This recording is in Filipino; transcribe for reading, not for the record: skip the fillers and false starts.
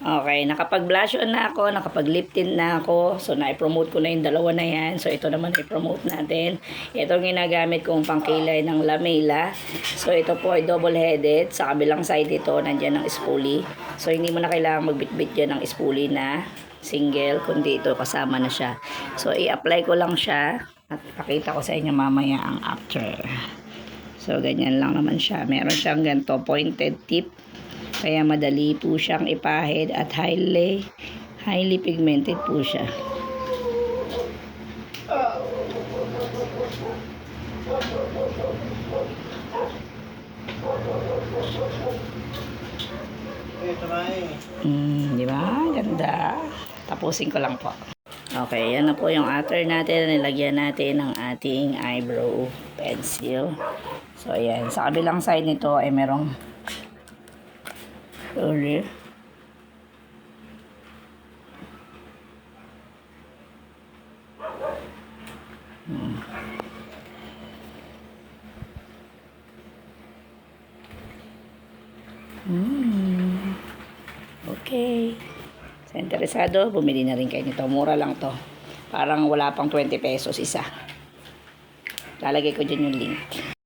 Okay, nakapag-blush on na ako, nakapag-lip tint na ako. So, na-promote ko na yung dalawa na yan. So, ito naman i-promote natin. Ito ang ginagamit kong pangkilay ng Lamela. So, ito po ay double-headed. Sa kabilang side ito, nandyan ang spoolie. So, hindi mo na kailangan magbitbit dyan ng spoolie na single, kundi ito kasama na siya. So, i-apply ko lang siya at pakita ko sa inyo mamaya ang after. So, ganyan lang naman siya. Meron siyang ganito, pointed tip. Kaya madali po siyang ipahid at highly pigmented po siya. Di ba? Ganda. Tapusin ko lang po. Okay, yan na po yung after natin. Nilagyan natin ng ating eyebrow pencil. So, ayan. Sa kabilang side nito ay merong ulit. Okay. Sa interesado, bumili na rin kayo nito. Mura lang to. Parang wala pang 20 pesos isa. Lalagay ko dyan yung link.